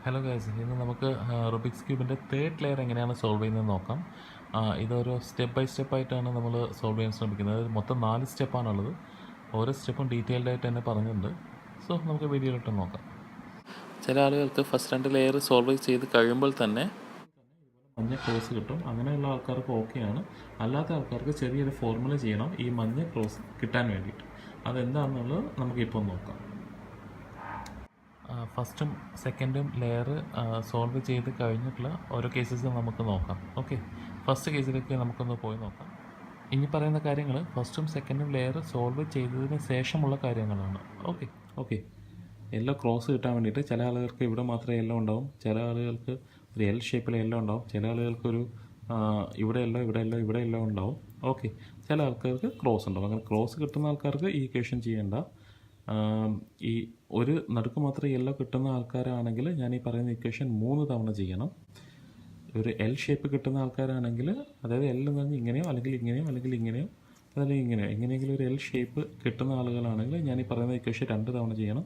Hello guys, ഇന്ന് നമുക്ക് Rubik's ക്യൂബിൻ്റെ third layer എങ്ങനെയാണ് സോൾവ് ചെയ്യുന്നത് നോക്കാം. ഇതൊരു സ്റ്റെപ്പ് ബൈ സ്റ്റെപ്പ് ആയിട്ടാണ് നമ്മൾ സോൾവ് ചെയ്യാൻ ശ്രമിക്കുന്നത്. മൊത്തം 4 സ്റ്റെപ്പാണുള്ളത്. ഓരോ സ്റ്റെപ്പും ഡീറ്റെയിൽഡ് ആയിട്ട് തന്നെ പറഞ്ഞിട്ടുണ്ട്. സോ നമുക്ക് വീഡിയോയിലോട്ട് നോക്കാം. ചില ആളുകൾക്ക് ഫസ്റ്റ് 2 ലെയർ സോൾവ് ചെയ്ത് കഴിയുമ്പോൾ തന്നെ മഞ്ഞ ക്രോസ് കിട്ടും. അങ്ങനെയുള്ള ആൾക്കാർക്ക് ഓക്കെയാണ്. അല്ലാത്ത ആൾക്കാർക്ക് ചെറിയൊരു ഫോർമുല ചെയ്യണം ഈ മഞ്ഞ ക്രോസ് കിട്ടാൻ വേണ്ടിയിട്ട്. അതെന്താണെന്നുള്ളത് നമുക്കിപ്പോൾ നോക്കാം. ഫസ്റ്റും സെക്കൻഡും ലെയർ സോൾവ് ചെയ്ത് കഴിഞ്ഞിട്ടുള്ള ഓരോ കേസസ് നമുക്ക് നോക്കാം. ഓക്കെ, ഫസ്റ്റ് കേസിലേക്ക് നമുക്കൊന്ന് പോയി നോക്കാം. ഇനി പറയുന്ന കാര്യങ്ങൾ ഫസ്റ്റും സെക്കൻഡും ലെയർ സോൾവ് ചെയ്തതിന് ശേഷമുള്ള കാര്യങ്ങളാണ്. ഓക്കെ ഓക്കെ യെല്ലോ ക്രോസ് കിട്ടാൻ വേണ്ടിയിട്ട് ചില ആളുകൾക്ക് ഇവിടെ മാത്രമേ യെല്ലോ ഉണ്ടാവും, ചില ആളുകൾക്ക് ഒരു എൽ ഷേപ്പിൽ യെല്ലോ ഉണ്ടാവും, ചില ആളുകൾക്കൊരു ഇവിടെ യെല്ലോ ഇവിടെ യെല്ലോ ഇവിടെ യെല്ലോ ഉണ്ടാവും. ഓക്കെ, ചില ആൾക്കാർക്ക് ക്രോസ് ഉണ്ടാവും. അങ്ങനെ ക്രോസ് കിട്ടുന്ന ആൾക്കാർക്ക് ഈ ഇക്വേഷൻ ചെയ്യേണ്ട. ഈ ഒരു നടുക്ക് മാത്രം യെല്ലോ കിട്ടുന്ന ആൾക്കാരാണെങ്കിൽ ഞാൻ ഈ പറയുന്ന ഇക്വേഷൻ 3 തവണ ചെയ്യണം. ഒരു എൽ ഷേപ്പ് കിട്ടുന്ന ആൾക്കാരാണെങ്കിൽ, അതായത് എൽ എന്ന് പറഞ്ഞാൽ ഇങ്ങനെയോ അല്ലെങ്കിൽ ഇങ്ങനെയോ അല്ലെങ്കിൽ ഇങ്ങനെയോ അല്ലെങ്കിൽ ഇങ്ങനെയോ എങ്ങനെയെങ്കിലും ഒരു എൽ ഷേപ്പ് കിട്ടുന്ന ആളുകളാണെങ്കിൽ ഞാൻ ഈ പറയുന്ന ഇക്വേഷൻ 2 തവണ ചെയ്യണം.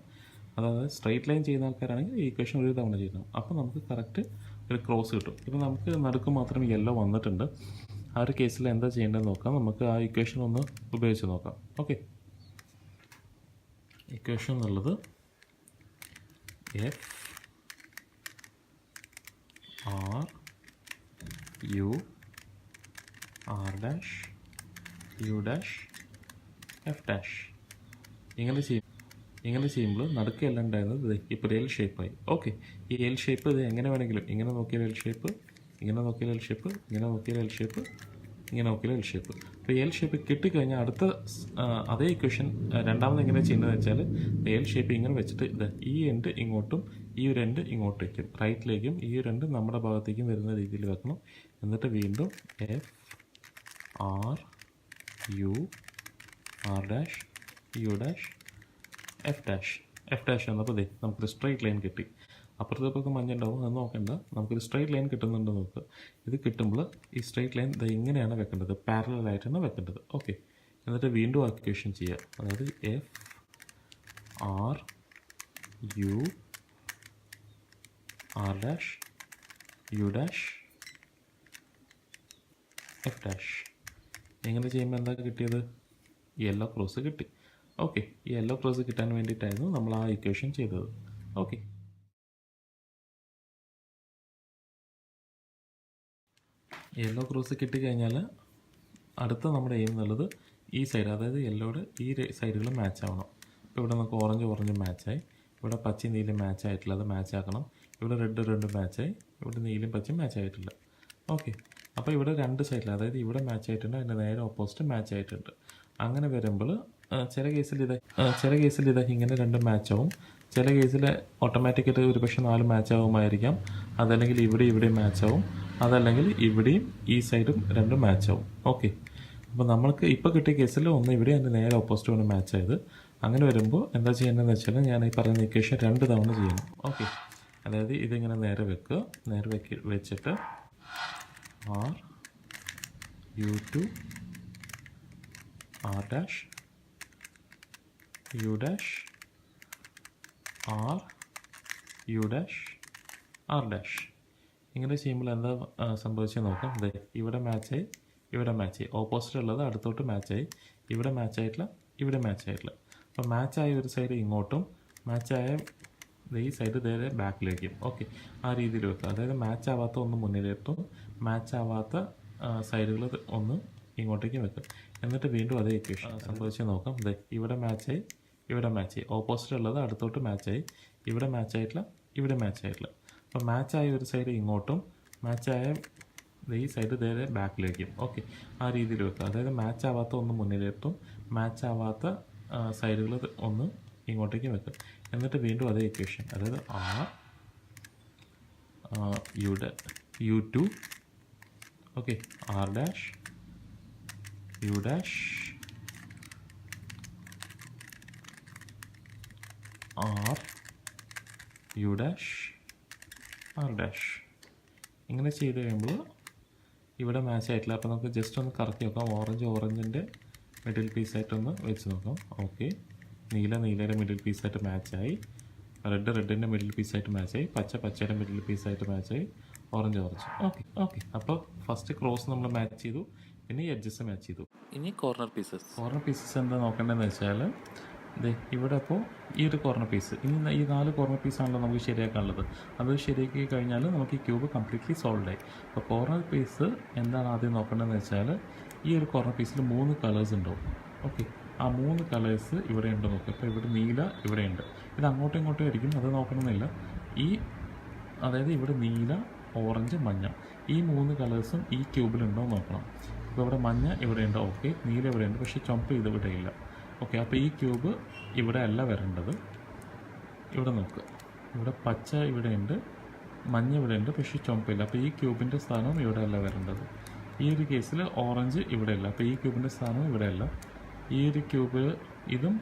അതായത് സ്ട്രൈറ്റ് ലൈൻ ചെയ്യുന്ന ആൾക്കാരാണെങ്കിൽ ഈ ഇക്വേഷൻ 1 തവണ ചെയ്യണം. അപ്പോൾ നമുക്ക് കറക്റ്റ് ഒരു ക്രോസ് കിട്ടും. ഇപ്പോൾ നമുക്ക് നടുക്ക് മാത്രം യെല്ലോ വന്നിട്ടുണ്ട്. ആ ഒരു കേസിൽ എന്താ ചെയ്യേണ്ടതെന്ന് നോക്കാം. നമുക്ക് ആ ഇക്വേഷൻ ഒന്ന് ഉപയോഗിച്ച് നോക്കാം. ഓക്കെ, ഇക്വേഷൻ എന്നുള്ളത് F R U R dash U dash F dash ഇങ്ങനെ ചെയ്യുമ്പോൾ നടുക്കെല്ലാം ഉണ്ടായിരുന്നത് ഇപ്പോൾ എൽ ഷേപ്പായി. ഓക്കെ, ഈ എൽ ഷേപ്പ് ഇത് എങ്ങനെ വേണമെങ്കിലും ഇങ്ങനെ നോക്കിയാൽ എൽ ഷേപ്പ്, ഇങ്ങനെ നോക്കിയാൽ എൽ ഷേപ്പ്, ഇങ്ങനെ നോക്കിയാൽ എൽ ഷേപ്പ്, ഇങ്ങനെ നോക്കിയാൽ എൽ ഷേപ്പ്. അപ്പോൾ എൽ ഷേപ്പ് കിട്ടിക്കഴിഞ്ഞാൽ അടുത്ത അതേ ഇക്വേഷൻ രണ്ടാമത് എങ്ങനെ ചെയ്യുന്നത് വെച്ചാൽ എൽ ഷേപ്പ് ഇങ്ങനെ വെച്ചിട്ട് ഇത് ഈ എൻഡ് ഇങ്ങോട്ടും ഈ ഒരു എൻഡ് ഇങ്ങോട്ടേക്കും റൈറ്റിലേക്കും ഈ ഒരു എൻഡ് നമ്മുടെ ഭാഗത്തേക്കും വരുന്ന രീതിയിൽ വെക്കണം. എന്നിട്ട് വീണ്ടും F R U R dash U dash F dash എന്നപ്പോൾ നമുക്കൊരു സ്ട്രൈറ്റ് ലൈൻ കിട്ടി. അപ്പുറത്തേക്കൊക്കെ മഞ്ഞ ഉണ്ടാവും, അത് നോക്കണ്ട. നമുക്കൊരു സ്ട്രൈറ്റ് ലൈൻ കിട്ടുന്നുണ്ട് നോക്കുക. ഇത് കിട്ടുമ്പോൾ ഈ സ്ട്രൈറ്റ് ലൈൻ ഇത് ഇങ്ങനെയാണ് വെക്കേണ്ടത്, പാരലായിട്ടാണ് വെക്കേണ്ടത്. ഓക്കെ, എന്നിട്ട് വീണ്ടും ഇക്വേഷൻ ചെയ്യുക. അതായത് F R U R dash U dash F dash. ഇങ്ങനെ ചെയ്യുമ്പോൾ എന്താ കിട്ടിയത്? യെല്ലോ ക്രോസ് കിട്ടി. ഓക്കെ, ഈ യെല്ലോ ക്രോസ് കിട്ടാൻ വേണ്ടിയിട്ടായിരുന്നു നമ്മൾ ആ ഇക്വേഷൻ ചെയ്തത്. ഓക്കെ, യെല്ലോ ക്രോസ് കിട്ടിക്കഴിഞ്ഞാൽ അടുത്ത നമ്മുടെ എയിം എന്നുള്ളത് ഈ സൈഡ്, അതായത് യെല്ലോയുടെ ഈ സൈഡുകൾ മാച്ച് ആവണം. ഇപ്പോൾ ഇവിടെ നമുക്ക് ഓറഞ്ച് മാച്ചായി, ഇവിടെ പച്ച നീലും മാച്ച് ആയിട്ടില്ല, അത് മാച്ച് ആക്കണം. ഇവിടെ റെഡ് മാച്ചായി, ഇവിടെ നീലും പച്ചയും മാച്ച് ആയിട്ടില്ല. ഓക്കെ, അപ്പോൾ ഇവിടെ രണ്ട് സൈഡിൽ, അതായത് ഇവിടെ മാച്ച് ആയിട്ടുണ്ട്, അതിൻ്റെ നേരെ ഓപ്പോസിറ്റ് മാച്ച് ആയിട്ടുണ്ട്. അങ്ങനെ വരുമ്പോൾ ചില കേസിൽ ഇത് ഇങ്ങനെ രണ്ടും മാച്ച് ആവും, ചില കേസിൽ ഓട്ടോമാറ്റിക്കായിട്ട് ഒരു പക്ഷേ 4 മാച്ച് ആവുമായിരിക്കാം. അതല്ലെങ്കിൽ ഇവിടെ മാച്ച് ആവും, അതല്ലെങ്കിൽ ഇവിടെയും ഈ സൈഡും രണ്ടും മാച്ച് ആവും. ഓക്കെ, അപ്പോൾ നമ്മൾക്ക് ഇപ്പോൾ കിട്ടിയ കേസിൽ ഒന്ന് ഇവിടെ അതിൻ്റെ നേരെ ഓപ്പോസിറ്റ് ഒന്ന് മാച്ച് ആയത്. അങ്ങനെ വരുമ്പോൾ എന്താ ചെയ്യേണ്ടതെന്ന് വെച്ചാൽ ഞാൻ ഈ പറയുന്ന ഇക്വേഷൻ 2 തവണ ചെയ്യണം. ഓക്കെ, അതായത് ഇതിങ്ങനെ നേരെ വെക്കുക, വെച്ചിട്ട് R U two R dash U dash R U dash R dash. ഇങ്ങനെ ചെയ്യുമ്പോൾ എന്താ സംഭവിച്ചത് നോക്കാം. ഇവിടെ മാച്ചായി, ഓപ്പോസിറ്റ് ഉള്ളത് അടുത്തോട്ട് മാച്ചായി, ഇവിടെ മാച്ചായിട്ടില്ല, ഇവിടെ മാച്ചായിട്ടില്ല. അപ്പോൾ മാച്ചായ ഒരു സൈഡ് ഇങ്ങോട്ടും മാച്ചായ ഈ സൈഡ് നേരെ ബാക്കിലേക്കും. ഓക്കെ, ആ രീതിയിൽ വെക്കുക. അതായത് മാച്ച് ആവാത്ത ഒന്ന് മുന്നിലേട്ടും മാച്ച് ആവാത്ത സൈഡുകൾ ഒന്ന് ഇങ്ങോട്ടേക്കും വെക്കുക. എന്നിട്ട് വീണ്ടും അതേ ഇക്വേഷൻ സംഭവിച്ച് നോക്കാം. ഇവിടെ മാച്ചായി, ഓപ്പോസിറ്റ് ഉള്ളത് അടുത്തോട്ട് മാച്ചായി, ഇവിടെ മാച്ചായിട്ടില്ല, ഇവിടെ മാച്ചായിട്ടില്ല. അപ്പോൾ മാച്ചായ ഒരു സൈഡ് ഇങ്ങോട്ടും മാച്ചായ ഈ സൈഡ് നേരെ ബാക്കിലേക്കും. ഓക്കെ, ആ രീതിയിൽ വെക്കുക. അതായത് മാച്ച് ആവാത്ത ഒന്ന് മുന്നിലേട്ടും മാച്ച് ആവാത്ത സൈഡുകൾ ഒന്ന് ഇങ്ങോട്ടേക്കും വെക്കുക. എന്നിട്ട് വീണ്ടും അതേ ഇക്വേഷൻ, അതായത് R U two okay R dash U dash R U dash R dash. ഇങ്ങനെ ചെയ്ത് കഴിയുമ്പോൾ ഇവിടെ മാച്ച് ആയിട്ടില്ല. അപ്പോൾ നമുക്ക് ജസ്റ്റ് ഒന്ന് കറക്കി നോക്കാം. ഓറഞ്ചിൻ്റെ മിഡിൽ പീസായിട്ടൊന്ന് വെച്ച് നോക്കാം. ഓക്കെ, നീലയുടെ മിഡിൽ പീസായിട്ട് മാച്ചായി, റെഡിൻ്റെ മിഡിൽ പീസായിട്ട് മാച്ചായി, പച്ചയുടെ മിഡിൽ പീസായിട്ട് മാച്ചായി, ഓറഞ്ച്. ഓക്കെ. അപ്പോൾ ഫസ്റ്റ് ക്രോസ് നമ്മൾ മാച്ച് ചെയ്തു, പിന്നെ ഈ എഡ്ജസ് മാച്ച് ചെയ്തു. ഇനി കോർണർ പീസസ് എന്താ നോക്കേണ്ടതെന്ന് വെച്ചാൽ ഇവിടെ അപ്പോൾ ഈ ഒരു കോർണർ പീസ്, ഇനി ഈ 4 കോർണർ പീസാണല്ലോ നമുക്ക് ശരിയാക്കാനുള്ളത്. അത് ശരിയാക്കി കഴിഞ്ഞാൽ നമുക്ക് ഈ ക്യൂബ് കംപ്ലീറ്റ്ലി സോൾവ് ആയി. അപ്പോൾ കോർണർ പീസ് എന്താണ് ആദ്യം നോക്കേണ്ടതെന്ന് വെച്ചാൽ ഈ ഒരു കോർണർ പീസിൽ 3 കളേഴ്സ് ഉണ്ടാവും. ഓക്കെ, ആ 3 കളേഴ്സ് ഇവിടെ ഉണ്ട് നോക്കുക. അപ്പോൾ ഇവിടെ നീല ഇവിടെയുണ്ട്, ഇത് അങ്ങോട്ടും ഇങ്ങോട്ടും ആയിരിക്കും, അത് നോക്കണമെന്നില്ല. അതായത് ഇവിടെ നീല, ഓറഞ്ച്, മഞ്ഞ, ഈ 3 കളേഴ്സും ഈ ക്യൂബിലുണ്ടോ എന്ന് നോക്കണം. ഇപ്പോൾ ഇവിടെ മഞ്ഞ ഇവിടെയുണ്ട്, ഓക്കെ, നീല ഇവിടെയുണ്ട്, പക്ഷേ ചുമപ്പ് ഇത് ഇവിടെയില്ല. ഓക്കെ, അപ്പോൾ ഈ ക്യൂബ് ഇവിടെ അല്ല വരേണ്ടത്. ഇവിടെ നോക്കുക, ഇവിടെ പച്ച ഇവിടെയുണ്ട്, മഞ്ഞ ഇവിടെയുണ്ട്, പക്ഷേ ചുമപ്പില്ല. അപ്പോൾ ഈ ക്യൂബിൻ്റെ സ്ഥാനം ഇവിടെ അല്ല വരേണ്ടത്. ഈ ഒരു കേസിൽ ഓറഞ്ച് ഇവിടെയല്ല, അപ്പോൾ ഈ ക്യൂബിൻ്റെ സ്ഥാനം ഇവിടെയല്ല. ഈ ഒരു ക്യൂബ് ഇതും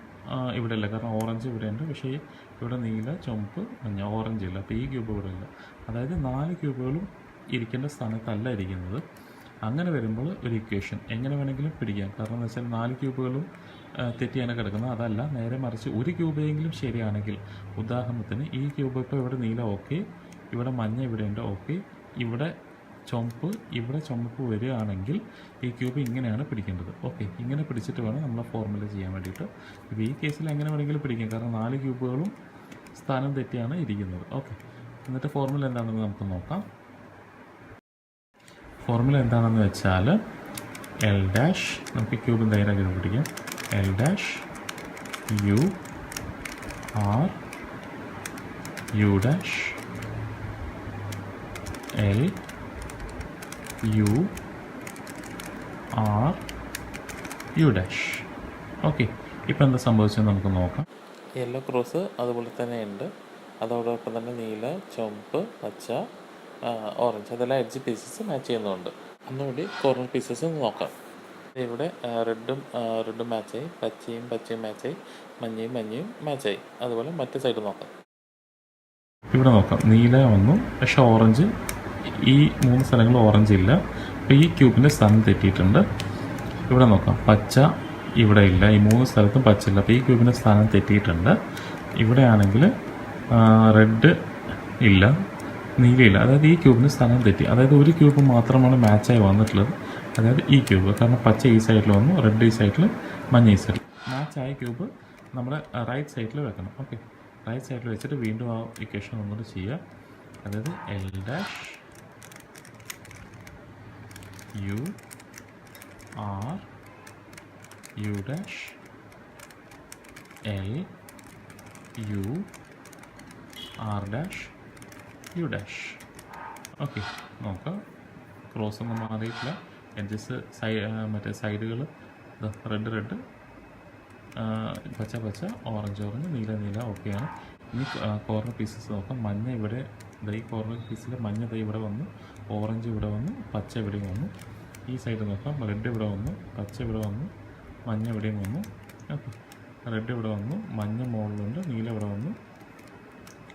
ഇവിടെയല്ല, കാരണം ഓറഞ്ച് ഇവിടെയുണ്ട്, പക്ഷേ ഇവിടെ നീല, ചുമപ്പ്, മഞ്ഞ, ഓറഞ്ച് ഇല്ല. അപ്പോൾ ഈ ക്യൂബ് ഇവിടെ ഇല്ല. അതായത് 4 ക്യൂബുകളും ഇരിക്കേണ്ട സ്ഥാനത്തല്ല ഇരിക്കുന്നത്. അങ്ങനെ വരുമ്പോൾ ഒരു ഇക്വേഷൻ എങ്ങനെ വേണമെങ്കിലും പിടിക്കാം. കാരണം എന്ന് വെച്ചാൽ 4 ക്യൂബുകളും തെറ്റിയാണ് കിടക്കുന്നത്. അതല്ല, നേരെ മറിച്ച് ഒരു ക്യൂബെങ്കിലും ശരിയാണെങ്കിൽ, ഉദാഹരണത്തിന് ഈ ക്യൂബ് ഇപ്പോൾ ഇവിടെ നീല ഓക്കെ, ഇവിടെ മഞ്ഞ ഇവിടെയുണ്ട് ഓക്കെ, ഇവിടെ ചുമപ്പ് വരികയാണെങ്കിൽ ഈ ക്യൂബ് ഇങ്ങനെയാണ് പിടിക്കേണ്ടത്. ഓക്കെ, ഇങ്ങനെ പിടിച്ചിട്ട് വേണം നമ്മൾ ഫോർമുല ചെയ്യാൻ വേണ്ടിയിട്ട്. ഇപ്പോൾ ഈ കേസിൽ എങ്ങനെ വേണമെങ്കിലും പിടിക്കാം, കാരണം 4 ക്യൂബുകളും സ്ഥാനം തെറ്റിയാണ് ഇരിക്കുന്നത്. ഓക്കെ, എന്നിട്ട് ഫോർമുല എന്താണെന്ന് നമുക്ക് നോക്കാം. ഫോർമുല എന്താണെന്ന് വെച്ചാൽ എൽ ഡാഷ്, നമുക്ക് ക്യൂബ് നേരാക്കി പിടിക്കാം, L dash U R U dash L U R U dash. Okay, ഇപ്പോൾ എന്താ സംഭവിച്ചതെന്ന് നമുക്ക് നോക്കാം. യെല്ലോ ക്രോസ് അതുപോലെ തന്നെ ഉണ്ട്, അതോടൊപ്പം തന്നെ നീല, ചുവപ്പ്, പച്ച, ഓറഞ്ച്, അതെല്ലാം എഡ്ജ് പീസസ് മാച്ച് ചെയ്യുന്നുണ്ട്. ഒന്നുകൂടി കോർണർ പീസസ് നോക്കാം. ഇവിടെ റെഡും മാച്ചായി, പച്ചയും മാച്ചായി, മഞ്ഞയും മാച്ചായി. അതുപോലെ മറ്റേ സൈഡ് നോക്കാം. ഇവിടെ നോക്കാം, നീല വന്നു, പക്ഷേ ഓറഞ്ച്, ഈ 3 സ്ഥലങ്ങളിൽ ഓറഞ്ച് ഇല്ല. അപ്പോൾ ഈ ക്യൂബിൻ്റെ സ്ഥാനം തെറ്റിയിട്ടുണ്ട്. ഇവിടെ നോക്കാം, പച്ച ഇവിടെ ഇല്ല, ഈ 3 സ്ഥലത്തും പച്ച ഇല്ല. അപ്പോൾ ഈ ക്യൂബിൻ്റെ സ്ഥാനം തെറ്റിയിട്ടുണ്ട്. ഇവിടെ ആണെങ്കിൽ റെഡ് ഇല്ല, നീലയില്ല, അതായത് ഈ ക്യൂബിന് സ്ഥാനം തെറ്റി. അതായത് ഒരു ക്യൂബ് മാത്രമാണ് മാച്ചായി വന്നിട്ടുള്ളത്, അതായത് ഈ ക്യൂബ്. കാരണം പച്ച ഈ സൈഡിൽ വന്നു, റെഡ് ഈ സൈഡിൽ, മഞ്ഞ ഈ സൈഡിൽ. മാച്ചായ ക്യൂബ് നമ്മുടെ റൈറ്റ് സൈഡിൽ വെക്കണം. ഓക്കെ, റൈറ്റ് സൈഡിൽ വെച്ചിട്ട് വീണ്ടും ആ ഇക്വേഷൻ ഒന്നുകൂടി ചെയ്യുക. അതായത് L dash U R U dash L U R dash U dash. Okay, നോക്കാം, ക്രോസ് ഒന്നും മാറിയിട്ടില്ല, എഡ്ജസ് മറ്റേ സൈഡുകൾ റെഡ്, പച്ച, ഓറഞ്ച്, നീല ഓക്കെയാണ്. ഇനി കോർണർ പീസസ് നോക്കാം. മഞ്ഞ ഇവിടെ, ഈ കോർണർ പീസിൽ മഞ്ഞ ഇവിടെ വന്നു, ഓറഞ്ച് ഇവിടെ വന്നു, പച്ച ഇവിടെ വന്നു. ഈ സൈഡ് നോക്കാം, റെഡ് ഇവിടെ വന്നു, പച്ച ഇവിടെ വന്നു, മഞ്ഞ ഇവിടെയും വന്നു. ഓക്കെ, റെഡ് ഇവിടെ വന്നു, മഞ്ഞ മുകളിലുണ്ട്, നീല ഇവിടെ വന്നു,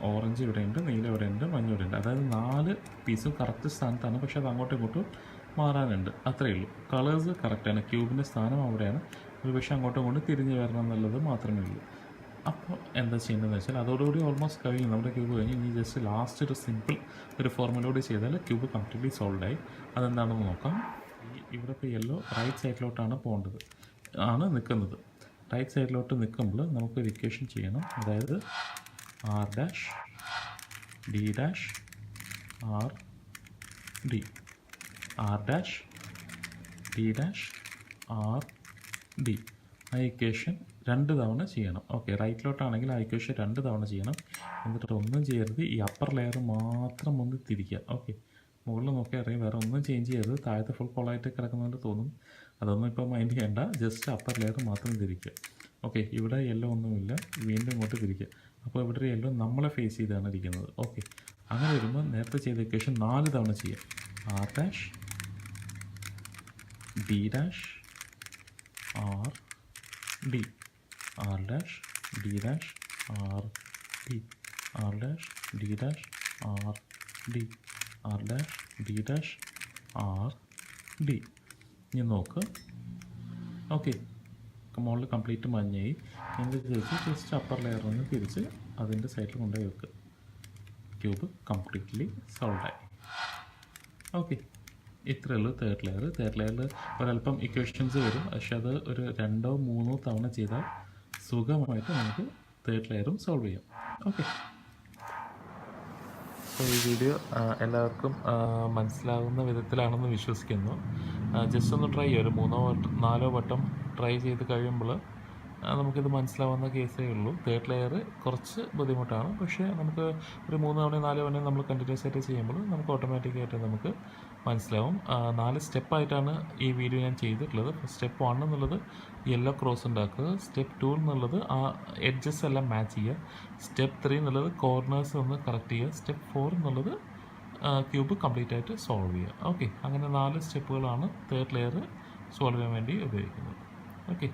ഓറഞ്ച് ഇവിടെയുണ്ട്, നീല ഇവിടെയുണ്ട്, മഞ്ഞ ഇവിടെയുണ്ട്. അതായത് 4 പീസും കറക്റ്റ് സ്ഥാനത്താണ്, പക്ഷേ അത് അങ്ങോട്ടും ഇങ്ങോട്ടും മാറാനുണ്ട്, അത്രയേ ഉള്ളൂ. കളേഴ്സ് കറക്റ്റാണ്, ക്യൂബിൻ്റെ സ്ഥാനം അവിടെയാണ്, ഒരു പക്ഷേ അങ്ങോട്ടും ഇങ്ങോട്ടും തിരിഞ്ഞ് വരണം എന്നുള്ളത് മാത്രമേ ഉള്ളൂ. അപ്പോൾ എന്താ ചെയ്യേണ്ടതെന്ന് വെച്ചാൽ അതോടുകൂടി ഓൾമോസ്റ്റ് കഴിഞ്ഞു, നമ്മുടെ ക്യൂബ് കഴിഞ്ഞ്. ഇനി ജസ്റ്റ് ലാസ്റ്റ് ഒരു സിമ്പിൾ ഒരു ഫോർമുലയോട് ചെയ്താൽ ക്യൂബ് കംപ്ലീറ്റ്ലി സോൾവ് ആയി. അതെന്താണെന്ന് നോക്കാം. ഇവിടെ ഇപ്പോൾ യെല്ലോ റൈറ്റ് സൈഡിലോട്ടാണ് പോകേണ്ടത്, നിൽക്കുന്നത്. റൈറ്റ് സൈഡിലോട്ട് നിൽക്കുമ്പോൾ നമുക്കൊരു ഇക്വേഷൻ ചെയ്യണം. അതായത് R dash D dash R D, R dash D dash R D. ആ ഇക്വേഷൻ 2 തവണ ചെയ്യണം. ഓക്കെ, റൈറ്റിലോട്ടാണെങ്കിൽ ആ ഇക്വേഷൻ 2 തവണ ചെയ്യണം. എന്നിട്ട് ഒന്നും ചെയ്യരുത്, ഈ അപ്പർ ലെയർ മാത്രം ഒന്ന് തിരിക്കുക. ഓക്കെ, മുകളിൽ നോക്കി അറിയാം, വേറെ ഒന്നും ചേഞ്ച് ചെയ്യരുത്. താഴത്തെ ഫുൾ കോളായിട്ട് കിടക്കുന്നതുകൊണ്ട് തോന്നും, അതൊന്നും ഇപ്പോൾ മൈൻഡ് ചെയ്യേണ്ട, ജസ്റ്റ് അപ്പർ ലെയർ മാത്രം തിരിക്കുക. ഓക്കെ, ഇവിടെ യെല്ലോ ഒന്നുമില്ല, വീണ്ടും ഇങ്ങോട്ട് തിരിക്കുക. അപ്പോൾ ഇവിടെ ഒരു യെല്ലോ നമ്മളെ ഫേസ് ചെയ്താണ് ഇരിക്കുന്നത്. ഓക്കെ, അങ്ങനെ വരുമ്പോൾ നേരത്തെ ചെയ്ത ഇക്വേഷൻ 4 തവണ ചെയ്യാം. R dash D dash R D, R dash D dash R D, R dash D dash R D, R dash D dash R D. ഇനി നോക്ക്. ഓക്കെ, മുകളിൽ കംപ്ലീറ്റ് മഞ്ഞയായി. എന്ത് തിരിച്ച് ജസ്റ്റ് അപ്പർ ലെയറിൽ നിന്ന് തിരിച്ച് അതിൻ്റെ സൈഡിൽ കൊണ്ടുപോയി വെക്കുക. Cube completely സോൾവായി. ഓക്കെ, ഇത്രയേ ഉള്ളൂ തേർഡ് ലെയർ. തേർഡ് ലെയറിൽ ഒരല്പം ഇക്വേഷൻസ് വരും, പക്ഷെ അത് ഒരു 2-3 തവണ ചെയ്താൽ സുഖമായിട്ട് നമുക്ക് തേർഡ് ലെയറും സോൾവ് ചെയ്യാം. ഓക്കെ, അപ്പോൾ ഈ വീഡിയോ എല്ലാവർക്കും മനസ്സിലാകുന്ന വിധത്തിലാണെന്ന് വിശ്വസിക്കുന്നു. ജസ്റ്റ് ഒന്ന് ട്രൈ ചെയ്യുക. ഒരു 3-4 വട്ടം ട്രൈ ചെയ്ത് കഴിയുമ്പോൾ നമുക്കിത് മനസ്സിലാവുന്ന കേസേ ഉള്ളൂ. തേർഡ് ലെയർ കുറച്ച് ബുദ്ധിമുട്ടാണ്, പക്ഷേ നമുക്ക് ഒരു 3 തവണയും 4 തവണയും നമ്മൾ കണ്ടിന്യൂസ് ആയിട്ട് ചെയ്യുമ്പോൾ നമുക്ക് ഓട്ടോമാറ്റിക്കായിട്ട് നമുക്ക് മനസ്സിലാവും. 4 സ്റ്റെപ്പായിട്ടാണ് ഈ വീഡിയോ ഞാൻ ചെയ്തിട്ടുള്ളത്. സ്റ്റെപ്പ് 1 എന്നുള്ളത് യെല്ലോ ക്രോസ് ഉണ്ടാക്കുക. സ്റ്റെപ്പ് 2 എന്നുള്ളത് ആ എഡ്ജസ് എല്ലാം മാച്ച് ചെയ്യുക. സ്റ്റെപ്പ് 3 എന്നുള്ളത് കോർണേഴ്സ് ഒന്ന് കറക്റ്റ് ചെയ്യുക. സ്റ്റെപ്പ് 4 എന്നുള്ളത് ക്യൂബ് കംപ്ലീറ്റ് ആയിട്ട് സോൾവ് ചെയ്യുക. ഓക്കെ, അങ്ങനെ 4 സ്റ്റെപ്പുകളാണ് തേർഡ് ലെയർ സോൾവ് ചെയ്യാൻ വേണ്ടി ഉപയോഗിക്കുന്നത്. ഓക്കെ.